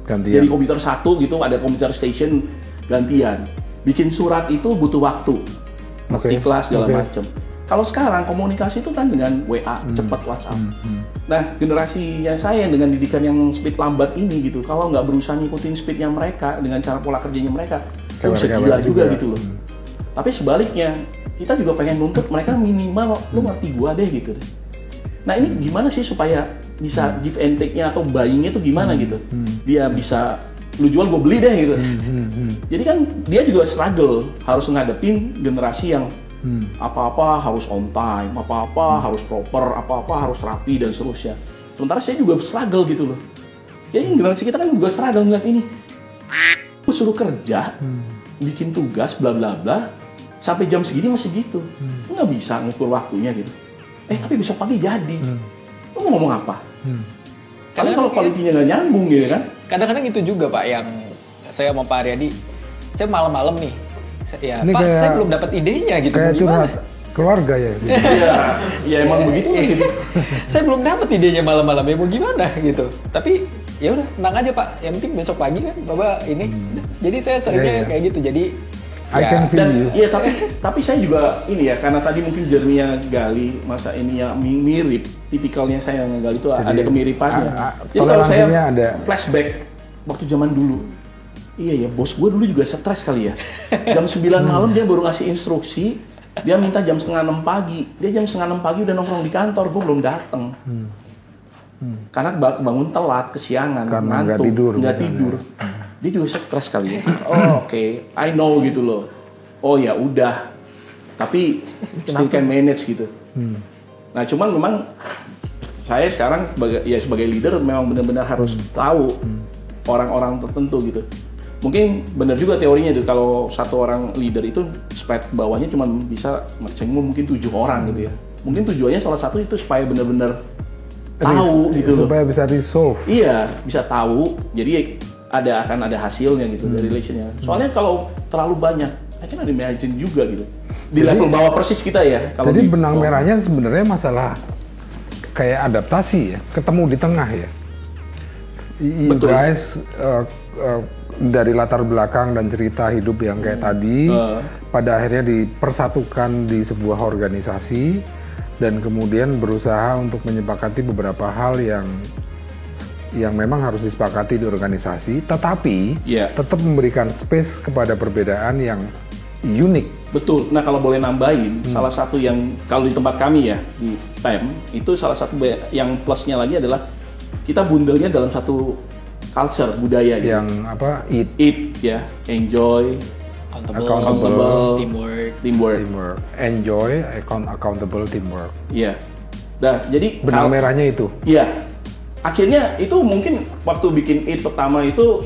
Gantian. Jadi komputer satu gitu, ada komputer station gantian. Bikin surat itu butuh waktu. Ngetik kelas segala macam. Kalau sekarang komunikasi itu kan dengan WA, cepat WhatsApp. Nah, generasinya saya dengan didikan yang speed lambat ini gitu, kalau nggak berusaha ngikutin speednya mereka dengan cara pola kerjanya mereka, bisa gila juga gitu loh. Tapi sebaliknya, kita juga pengen nuntut mereka minimal, lu ngerti gua deh gitu deh. Nah ini gimana sih supaya bisa give and take-nya atau buying-nya tuh gimana gitu? Dia bisa, lu jual gua beli deh gitu. Jadi kan dia juga struggle, harus ngadepin generasi yang apa-apa harus on time, apa-apa harus proper, apa-apa harus rapi dan seterusnya. Sementara saya juga struggle gitu loh. Jadi generasi kita kan juga struggle ngeliat ini. Suruh kerja, bikin tugas, bla bla bla, sampai jam segini masih gitu. Nggak bisa ngukur waktunya gitu. Tapi besok pagi jadi. Lu mau ngomong apa? Karena kalau kualitinya nggak nyambung gitu kan. Kadang-kadang itu juga Pak yang saya sama Pak Aryadi, saya malam-malam nih. Ya, ini Pak, kayak, saya belum dapat idenya gitu. Kayak curhat keluarga ya. Iya emang begitu gitu. Saya belum dapat idenya malam-malam ya mau gimana gitu. Tapi ya udah tenang aja Pak. Yang penting besok pagi kan Bapak ini. Jadi saya seringnya kayak gitu. Jadi I can feel you. Iya tapi saya juga ini ya karena tadi mungkin jerninya gali masa ini ya mirip tipikalnya saya ngegali itu ada kemiripannya. Jadi kalau saya ada flashback waktu zaman dulu. Iya ya, bos gue dulu juga stres kali ya. Jam 9 malam dia baru ngasih instruksi, dia minta jam 5:30 pagi. Dia jam 5:30 pagi udah nongkrong di kantor, gue belum dateng. Karena bangun telat, kesiangan, ngantuk, nggak tidur. Dia juga stres kali ya. Oke, I know gitu loh. Oh ya udah, tapi still can manage gitu. Nah cuman memang saya sekarang sebagai leader memang benar-benar harus tahu orang-orang tertentu gitu. Mungkin benar juga teorinya itu kalau satu orang leader itu spread ke bawahnya cuma bisa maksimum mungkin 7 orang gitu ya. Mungkin tujuannya salah satu itu supaya benar-benar tahu gitu loh. Supaya bisa resolve. Iya, bisa tahu. Jadi akan ada hasilnya gitu dari relationnya. Soalnya kalau terlalu banyak, akan ada imagine juga gitu. Di level bawah persis kita ya. Jadi benang merahnya sebenarnya masalah kayak adaptasi ya, ketemu di tengah ya. You guys dari latar belakang dan cerita hidup yang kayak tadi, pada akhirnya dipersatukan di sebuah organisasi dan kemudian berusaha untuk menyepakati beberapa hal yang memang harus disepakati di organisasi, tetapi tetap memberikan space kepada perbedaan yang unik. Betul. Nah kalau boleh nambahin, salah satu yang kalau di tempat kami ya di PEM itu salah satu yang plusnya lagi adalah kita bundelnya dalam satu culture budaya yang gitu. Eat ya, enjoy, accountable, teamwork, enjoy, accountable, teamwork. Iya. Nah, jadi benang merahnya itu. Iya. Akhirnya itu mungkin waktu bikin Eat pertama itu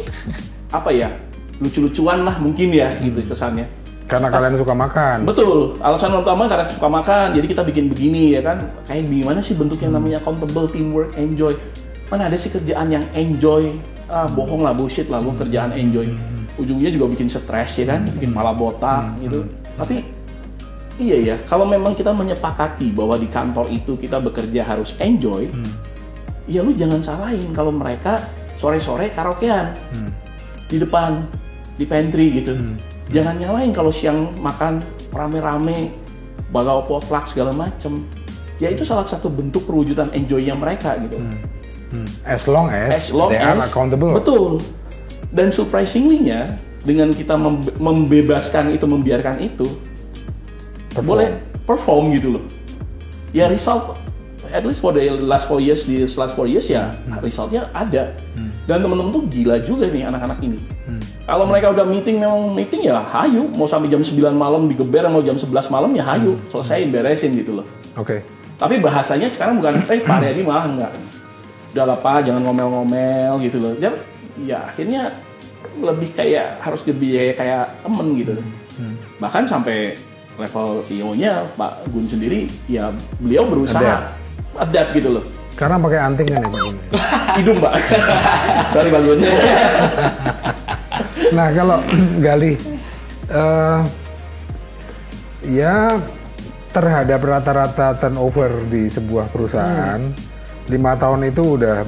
apa ya? Lucu-lucuan lah mungkin ya gitu kesannya. Karena kalian suka makan. Betul. Alasan utama karena suka makan. Jadi kita bikin begini ya kan. Kayak gimana sih bentuk yang namanya accountable, teamwork, enjoy. Mana ada sih kerjaan yang enjoy? Bohong lah, bullshit lah, lu kerjaan enjoy. Ujungnya juga bikin stres ya kan, bikin malah botak gitu. Tapi iya ya, kalau memang kita menyepakati bahwa di kantor itu kita bekerja harus enjoy, ya lu jangan salahin kalau mereka sore-sore karaokean di depan, di pantry gitu. Jangan nyalain kalau siang makan rame-rame, bawa potluck segala macem. Ya itu salah satu bentuk perwujudan enjoy-nya mereka gitu. As long as they are accountable. Betul. Dan surprisingly-nya dengan kita membebaskan itu, membiarkan itu, boleh perform gitu loh. Ya result, at least for the last 4 years ya resultnya ada. Dan teman-teman tuh gila juga nih anak-anak ini. Kalau mereka udah meeting ya hayu. Mau sampai jam 9 malam digeber, mau jam 11 malam ya hayu. Selesaiin, beresin gitu loh. Oke. Tapi bahasanya sekarang bukan, Pak Aryadi malah enggak. Udah lah Pak, jangan ngomel-ngomel gitu loh. Ya akhirnya lebih kayak harus lebih kayak temen gitu. Bahkan sampai level CEO-nya Pak Gun sendiri, ya beliau berusaha adapt gitu loh. Karena pakai anting kan ya Pak Gun? Hidung Pak. Sorry Pak Gun. Nah kalau Gali, ya terhadap rata-rata turnover di sebuah perusahaan, 5 tahun itu udah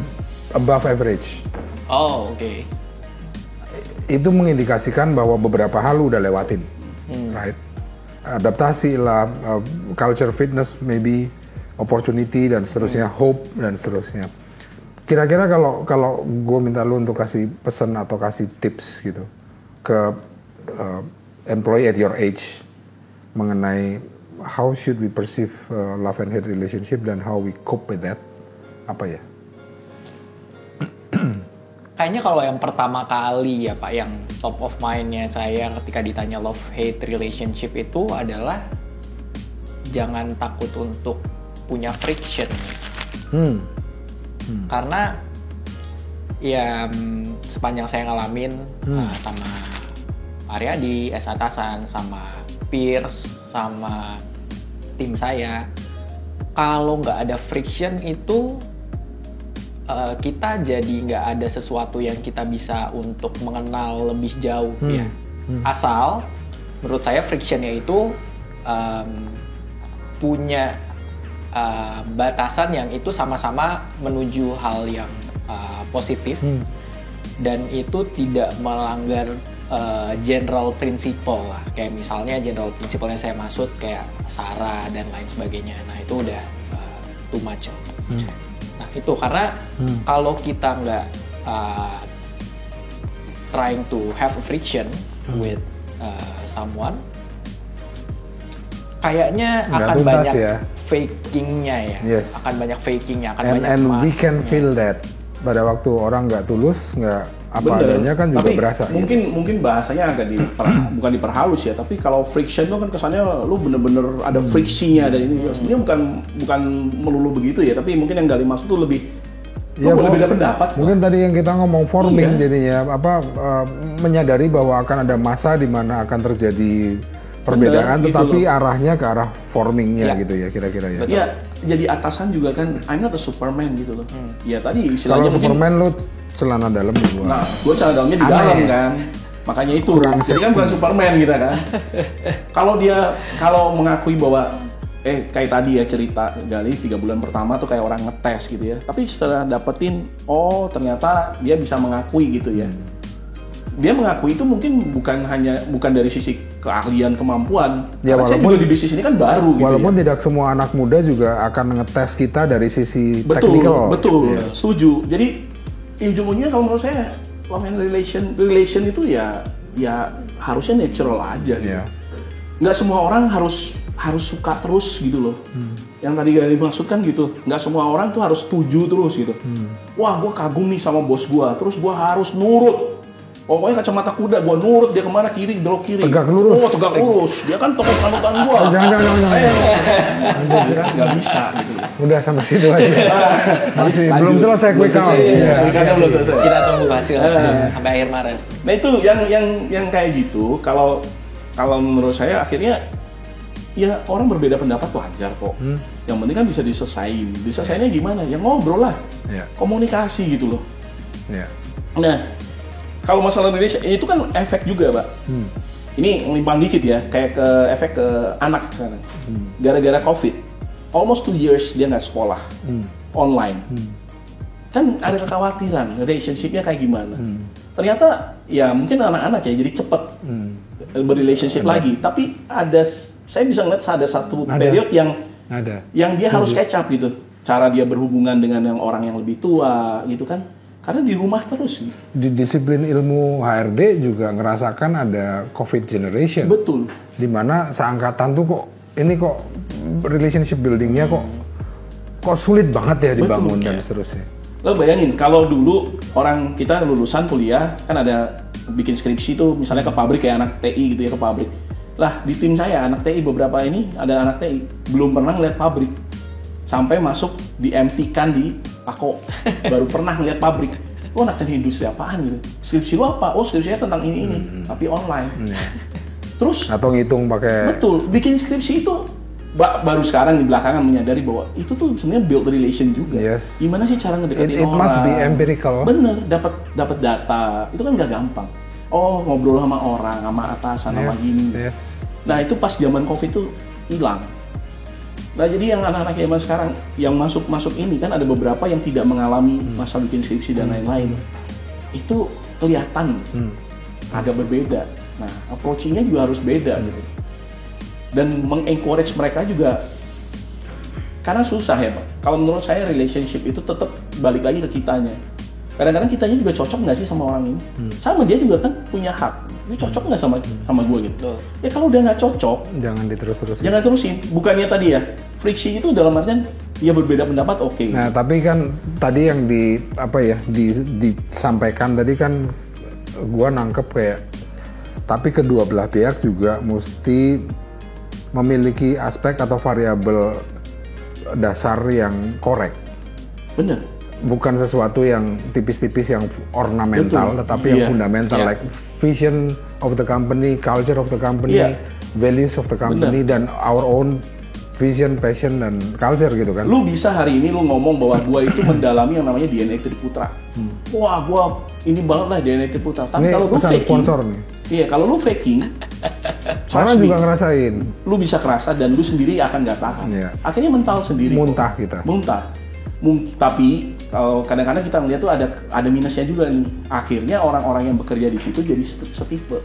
above average. Oh, oke. Itu mengindikasikan bahwa beberapa hal udah lewatin, right? Adaptasi lah, culture fitness maybe, opportunity dan seterusnya, hope dan seterusnya. Kira-kira kalau gue minta lu untuk kasih pesan atau kasih tips gitu ke employee at your age mengenai how should we perceive love and hate relationship dan how we cope with that, apa ya? Kayaknya kalau yang pertama kali ya Pak, yang top of mind-nya saya ketika ditanya love hate relationship itu adalah jangan takut untuk punya friction. Karena ya sepanjang saya ngalamin sama Aryadi, S Atasan, sama peers, sama tim saya, kalau nggak ada friction itu kita jadi nggak ada sesuatu yang kita bisa untuk mengenal lebih jauh ya. Asal menurut saya frictionnya itu punya batasan yang itu sama-sama menuju hal yang positif dan itu tidak melanggar general principle lah, kayak misalnya general principle yang saya maksud kayak SARA dan lain sebagainya. Nah itu udah too much. Nah itu karena kalau kita nggak trying to have a friction with someone, kayaknya akan banyak ya. Fakingnya ya, akan banyak fakingnya, akan banyak and we can feel that pada waktu orang nggak tulus, nggak apa adanya kan juga tapi berasa. Mungkin bahasanya agak bukan diperhalus ya, tapi kalau friction itu kan kesannya lu bener-bener ada friksinya dan ini sebenarnya bukan melulu begitu ya, tapi mungkin yang Gali maksud tuh lebih boleh beda pendapat. Mungkin tadi yang kita ngomong forming jadinya menyadari bahwa akan ada masa di mana akan terjadi perbedaan, tetapi arahnya ke arah formingnya gitu ya kira-kira ya. Ya jadi atasan juga kan, I'm not a Superman gitu loh. Ya tadi istilahnya kalau Superman lu celana dalam di gua. Nah, gua celana dalamnya di dalam kan. Makanya itu. Jadi kan bukan Superman kita kan. Kalau mengakui bahwa kayak tadi ya cerita Gali 3 bulan pertama tuh kayak orang ngetes gitu ya. Tapi setelah dapetin ternyata dia bisa mengakui gitu ya. Dia mengakui itu mungkin bukan dari sisi keahlian kemampuan. Ya, karena saya juga di bisnis ini kan baru gitu. Walaupun tidak semua anak muda juga akan ngetes kita dari sisi technical. Betul, setuju. Jadi ujung-ujungnya kalau menurut saya love and relation itu ya harusnya natural aja gitu. Nggak semua orang harus suka terus gitu loh. Yang tadi Gali maksud kan gitu. Nggak semua orang tuh harus setuju terus gitu. Wah, gue kagum nih sama bos gue, terus gue harus nurut. Pokoknya kacamata kuda, gua nurut dia kemana kiri, belok kiri. Tegak lurus. Tegak lurus. Dia kan tokoh panutan gua. Jangan. Nggak bisa gitu. Udah sampai situ aja. Masih belum selesai quick count. Karena belum selesai. Kita tunggu hasil sampai akhir Maret. Nah itu yang kayak gitu. Kalau menurut saya akhirnya ya orang berbeda pendapat wajar kok. Yang penting kan bisa diselesain. Diselesainnya gimana? Ya ngobrol lah. Komunikasi gitu loh. Nah, kalau masalah relation, itu kan efek juga, Pak. Ini ngelimpang dikit ya, kayak efek ke anak sekarang. Gara-gara COVID, almost 2 years dia nggak sekolah, online. Kan ada kekhawatiran, relationship-nya kayak gimana. Ternyata, ya mungkin anak-anak ya jadi cepet berrelationship lagi. Tapi saya bisa ngeliat ada satu period yang dia harus catch up gitu. Cara dia berhubungan dengan orang yang lebih tua gitu kan. Karena di rumah terus. Di disiplin ilmu HRD juga ngerasakan ada COVID generation. Betul. Dimana seangkatan tuh kok relationship buildingnya kok sulit banget ya dibangun dan seterusnya. Lo bayangin kalau dulu orang kita lulusan kuliah kan ada bikin skripsi tuh misalnya ke pabrik kayak anak TI gitu ya, ke pabrik. Lah di tim saya anak TI beberapa ini ada anak TI belum pernah ngeliat pabrik. Sampai masuk di MT-kan di Pako, baru pernah ngeliat pabrik. Lo anak teknik industri apaan gitu? Skripsi lo apa? Oh skripsinya tentang ini, tapi online. Terus? Atau ngitung pakai. Betul, bikin skripsi itu baru sekarang di belakangan menyadari bahwa itu tuh sebenarnya build relation juga. Gimana sih cara ngedeketin orang? It must be empirical. Bener, dapat data, itu kan gak gampang. Oh ngobrol sama orang, sama atasan, sama gini. Nah itu pas zaman COVID tuh hilang. Nah jadi yang anak-anak zaman sekarang yang masuk ini kan ada beberapa yang tidak mengalami masa bikin skripsi dan lain-lain. Itu kelihatan agak berbeda. Nah approaching-nya juga harus beda gitu. Dan mengencourage mereka juga Karena susah ya Pak. Kalau menurut saya relationship itu tetap balik lagi ke kitanya. Kadang-kadang kitanya juga cocok nggak sih sama orang ini? Sama dia juga kan punya hak. Ini cocok nggak sama gue gitu? Ya kalau udah nggak cocok, jangan diterus-terusin. Jangan terusin. Bukannya tadi ya, friksi itu dalam artian ya berbeda pendapat oke. Nah tapi kan tadi yang disampaikan tadi kan gue nangkep kayak, tapi kedua belah pihak juga mesti memiliki aspek atau variabel dasar yang korek. Bener. Bukan sesuatu yang tipis-tipis yang ornamental, tetapi yang fundamental, like vision of the company, culture of the company, values of the company, dan our own vision, passion, dan culture gitu kan. Lu bisa hari ini lu ngomong bahwa gua itu mendalami yang namanya DNA Triputra. Wah, gua ini banget lah DNA Triputra. Tapi kalau lu faking, sponsor nih. Iya, kalau lu faking, orang juga ngerasain. Lu bisa kerasa dan lu sendiri akan nggak tahan. Akhirnya mental sendiri. Muntah kita. Muntah. Tapi kalau kadang-kadang kita melihat tuh ada minusnya juga nih. Akhirnya orang-orang yang bekerja di situ jadi setipe.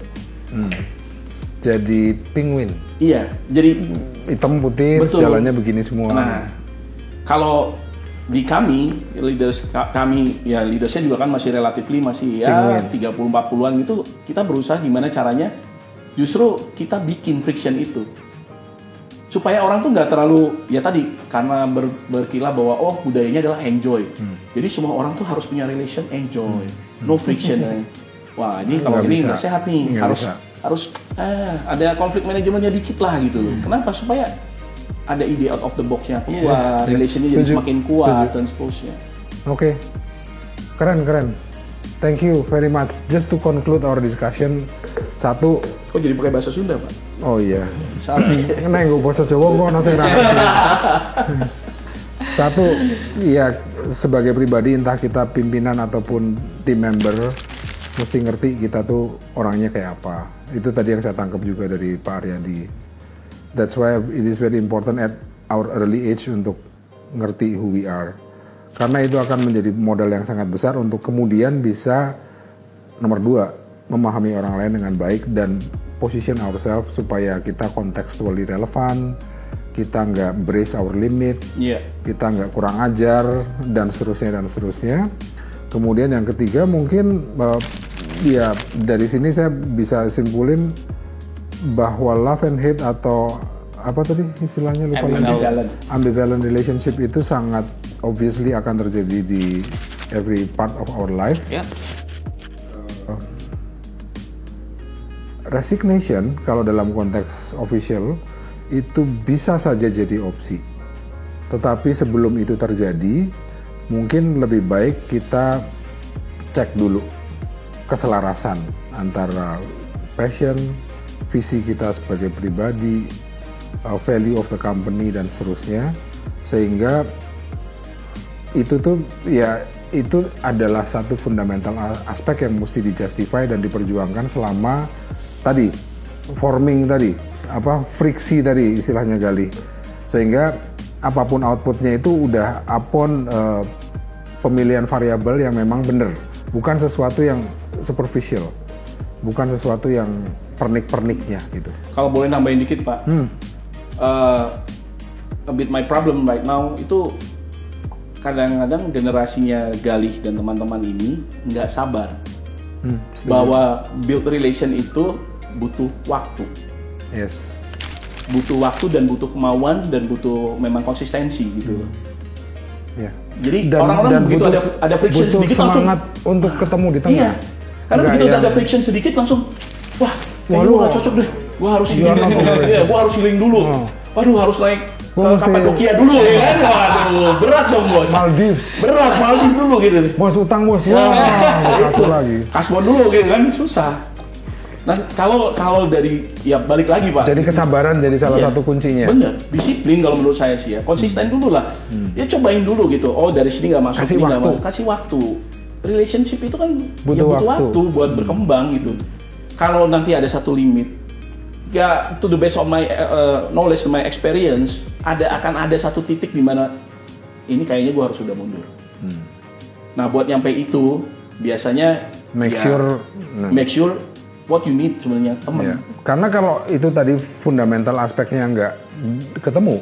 Jadi penguin. Iya, jadi hitam putih, jalannya begini semua. Nah, kalau di kami, leadersnya juga kan masih masih ya 30-40-an gitu, kita berusaha gimana caranya justru kita bikin friction itu. Supaya orang tuh nggak terlalu, ya tadi, karena berkilah bahwa oh budayanya adalah enjoy. Jadi semua orang tuh harus punya relation enjoy, no friction. Wah ini kalau ini nggak sehat nih, harus ada konflik manajemennya dikit lah gitu loh. Kenapa? Supaya ada ide out of the box-nya keluar, relationnya jadi semakin kuat dan seterusnya. Oke, keren. Thank you very much. Just to conclude our discussion, satu. Kok jadi pakai bahasa Sunda, Pak? Oh iya. Karena gue bahasa Jawa kok nasi Satu, ya sebagai pribadi entah kita pimpinan ataupun team member mesti ngerti kita tuh orangnya kayak apa. Itu tadi yang saya tangkap juga dari Pak Aryadi. That's why it is very important at our early age untuk ngerti who we are. Karena itu akan menjadi modal yang sangat besar untuk kemudian bisa nomor 2, memahami orang lain dengan baik dan position ourselves supaya kita contextually relevan, kita nggak brace our limit, kita nggak kurang ajar dan seterusnya. Kemudian yang ketiga mungkin ya dari sini saya bisa simpulin bahwa love and hate atau apa tadi istilahnya lupa lagi, ambivalent relationship itu sangat obviously akan terjadi di every part of our life. Resignation kalau dalam konteks official itu bisa saja jadi opsi. Tetapi sebelum itu terjadi, mungkin lebih baik kita cek dulu keselarasan antara passion, visi kita sebagai pribadi, value of the company dan seterusnya, sehingga itu tuh ya itu adalah satu fundamental aspek yang mesti dijustify dan diperjuangkan selama tadi forming tadi friksi tadi istilahnya Gali, sehingga apapun outputnya itu udah upon pemilihan variabel yang memang benar, bukan sesuatu yang superficial, bukan sesuatu yang pernik-perniknya gitu. Kalau boleh nambahin dikit Pak, a bit my problem right now itu kadang-kadang generasinya Galih dan teman-teman ini nggak sabar bahwa build relation itu butuh waktu. Yes. Butuh waktu dan butuh kemauan dan butuh memang konsistensi gitu. Yeah. Jadi orang-orang begitu ada friction sedikit langsung semangat untuk ketemu di tengah. Iya. Karena begitu ada friction sedikit langsung wah, kayaknya gue gak cocok deh. Gue harus gue harus healing dulu. Waduh, harus naik ke Kapadokia dulu ya kan. Waduh, berat dong bos. Maldives dulu gitu. Bos utang bos. Itu lagi. Kasbon dulu gitu kan, susah. Nah, kalau dari ya balik lagi Pak. Jadi kesabaran jadi salah satu kuncinya. Bener, disiplin kalau menurut saya sih ya. Konsisten dulu lah. Ya cobain dulu gitu. Oh dari sini nggak masuk, ini nggak masuk. Kasih waktu. Relationship itu kan butuh waktu buat berkembang gitu. Kalau nanti ada satu limit, ya to the best of my knowledge, my experience, akan ada satu titik di mana ini kayaknya gue harus sudah mundur. Nah buat nyampe itu biasanya make sure what you need sebenarnya teman. Karena kalau itu tadi fundamental aspeknya nggak ketemu,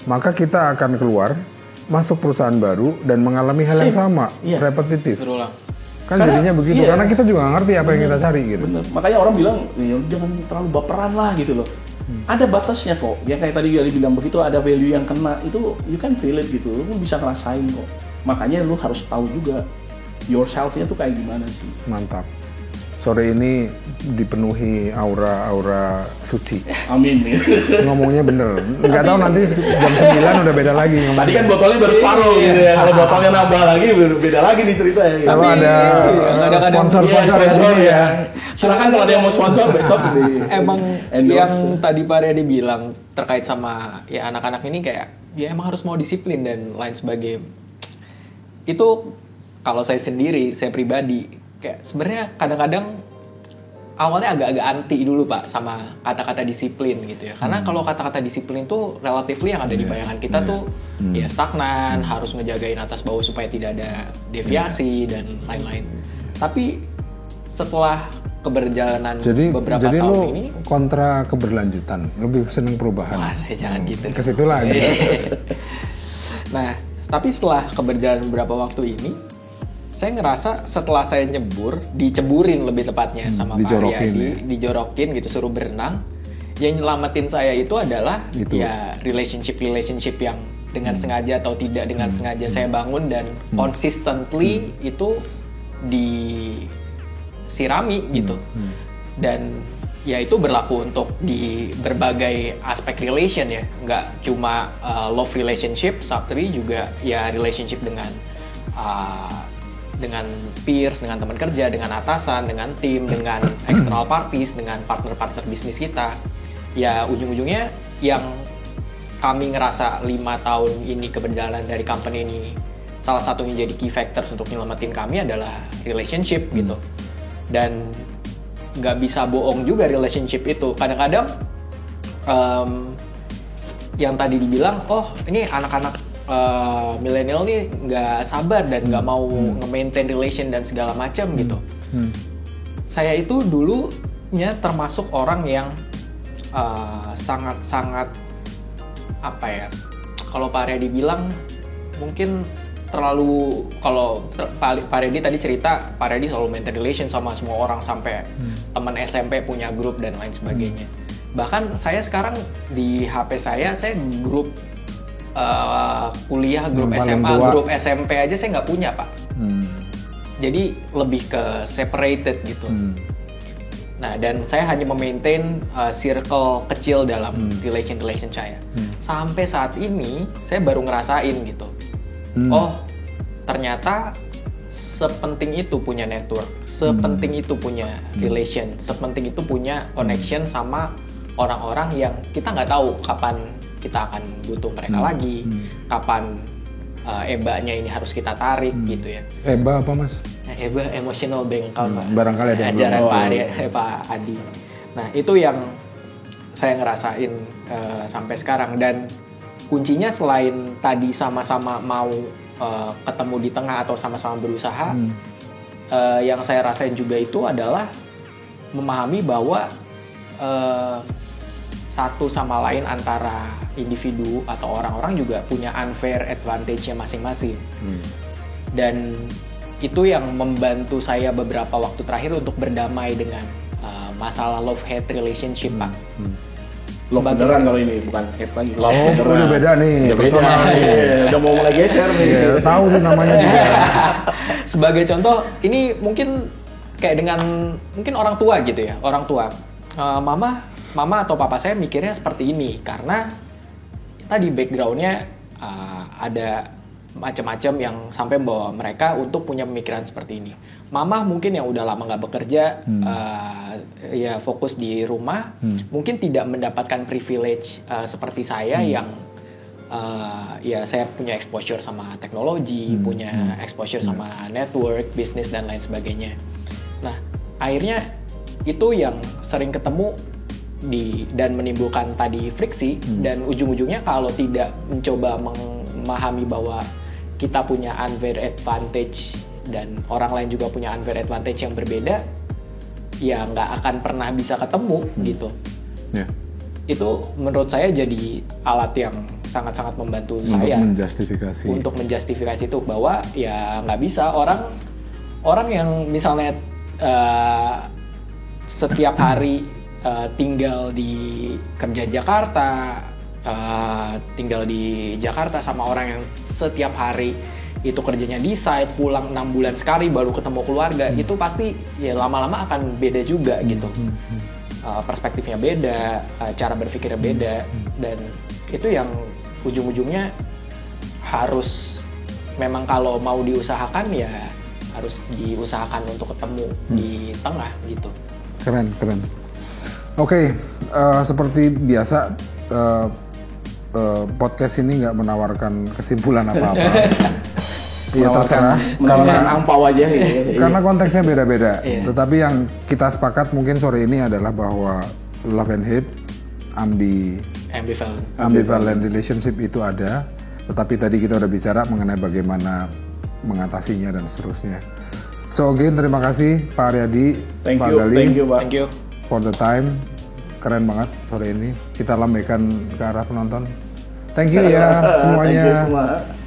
maka kita akan keluar, masuk perusahaan baru dan mengalami hal yang sama, repetitif. Berulang. Kan jadinya begitu, karena kita juga nggak ngerti apa yang kita cari gitu. Bener. Makanya orang bilang, jangan terlalu baperan lah gitu loh. Ada batasnya kok. Ya kayak tadi Gali bilang begitu, ada value yang kena, itu you can feel it gitu. Lu bisa ngerasain kok. Makanya lu harus tahu juga yourself-nya tuh kayak gimana sih. Mantap. Sore ini dipenuhi aura suci. Amin. Ngomongnya bener. Nggak tahu nanti jam 9 udah beda lagi ngomongnya. Tadi kan botolnya baru separuh gitu ya. Kalau botolnya nambah lagi beda lagi nih ceritanya. Gitu. Kalau ada sponsor ya. Silakan kalau ada yang mau sponsor besok. Emang yang tadi Pak Riyadi bilang terkait sama ya anak-anak ini kayak ya emang harus mau disiplin dan lain sebagainya. Itu kalau saya sendiri, saya pribadi kayak sebenarnya kadang-kadang awalnya agak-agak anti dulu Pak sama kata-kata disiplin gitu ya. Karena kalau kata-kata disiplin tuh relatively yang ada di bayangan kita tuh ya stagnan, harus ngejagain atas bawah supaya tidak ada deviasi dan lain-lain. Tapi setelah keberjalanan beberapa tahun ini kontra keberlanjutan, lebih seneng perubahan. Wah, jangan gitu. Kesitulah gitu. Nah, tapi setelah keberjalanan beberapa waktu ini saya ngerasa setelah saya diceburin lebih tepatnya sama Pak Riyadi, dijorokin gitu, suruh berenang, yang nyelamatin saya itu adalah ya relationship yang dengan sengaja atau tidak dengan sengaja saya bangun dan consistently itu disirami gitu. Dan ya itu berlaku untuk di berbagai aspek relation ya, nggak cuma love relationship, tapi juga ya relationship dengan peers, dengan teman kerja, dengan atasan, dengan tim, dengan external parties, dengan partner-partner bisnis kita. Ya ujung-ujungnya yang kami ngerasa 5 tahun ini keberjalanan dari company ini salah satunya jadi key factors untuk nyelamatin kami adalah relationship gitu. Dan nggak bisa bohong juga relationship itu. Kadang-kadang yang tadi dibilang, oh ini anak-anak milenial nih nggak sabar dan nggak mau nge-maintain relation dan segala macam gitu. Saya itu dulunya termasuk orang yang sangat-sangat apa ya? Kalau Pak Riyadi bilang mungkin terlalu, kalau Pak Riyadi tadi cerita, Pak Riyadi selalu maintain relation sama semua orang sampai teman SMP punya grup dan lain sebagainya. Bahkan saya sekarang di HP saya grup kuliah, grup SMA, grup SMP aja saya nggak punya Pak. Jadi lebih ke separated gitu. Nah dan saya hanya memaintain circle kecil dalam relation saya. Sampai saat ini saya baru ngerasain gitu. Oh ternyata sepenting itu punya network, sepenting itu punya relation, sepenting itu punya connection sama orang-orang yang kita nggak tahu kapan kita akan butuh mereka lagi, kapan EBA-nya ini harus kita tarik gitu ya. EBA apa Mas? EBA emotional bank account Pak. Barangkali ada ajaran Pak Adi. Nah itu yang saya ngerasain sampai sekarang, dan kuncinya selain tadi sama-sama mau ketemu di tengah atau sama-sama berusaha, yang saya rasain juga itu adalah memahami bahwa satu sama lain antara individu atau orang-orang juga punya unfair advantage-nya masing-masing. Dan itu yang membantu saya beberapa waktu terakhir untuk berdamai dengan masalah love-hate relationship, Pak. Love beneran kalau ini, bukan hate lagi. Love beneran. Udah beda nih. Udah beda nih. Udah mau mulai geser nih. Tahu sih namanya juga. Sebagai contoh, ini mungkin kayak dengan mungkin orang tua gitu ya, orang tua. Mama atau papa saya mikirnya seperti ini karena tadi background-nya ada macam-macam yang sampai membawa mereka untuk punya pemikiran seperti ini. Mama mungkin yang udah lama nggak bekerja, ya fokus di rumah, mungkin tidak mendapatkan privilege seperti saya yang ya saya punya exposure sama teknologi, punya exposure sama network, bisnis dan lain sebagainya. Nah, akhirnya itu yang sering ketemu dan menimbulkan tadi friksi, dan ujung-ujungnya kalau tidak mencoba memahami bahwa kita punya unfair advantage dan orang lain juga punya unfair advantage yang berbeda, ya nggak akan pernah bisa ketemu gitu. Itu menurut saya jadi alat yang sangat-sangat membantu untuk saya menjustifikasi. untuk menjustifikasi itu, bahwa ya nggak bisa orang yang misalnya setiap hari tinggal di kerja Jakarta, tinggal di Jakarta sama orang yang setiap hari itu kerjanya di site, pulang 6 bulan sekali baru ketemu keluarga, itu pasti ya lama-lama akan beda juga gitu. Perspektifnya beda, cara berpikirnya beda, dan itu yang ujung-ujungnya harus memang kalau mau diusahakan ya harus diusahakan untuk ketemu di tengah gitu. Keren. Oke, seperti biasa podcast ini nggak menawarkan kesimpulan apa-apa. Iya terserah. Menawarkan angpau aja gitu. Karena konteksnya beda-beda. Iya. Tetapi yang kita sepakat mungkin sore ini adalah bahwa love and hate, ambivalent relationship itu ada. Tetapi tadi kita udah bicara mengenai bagaimana mengatasinya dan seterusnya. So again, terima kasih Pak Aryadi, Pak Gali, Thank you. for the time. Keren banget sore ini. Kita lambaikan ke arah penonton. Thank you ya semuanya. Thank you semua.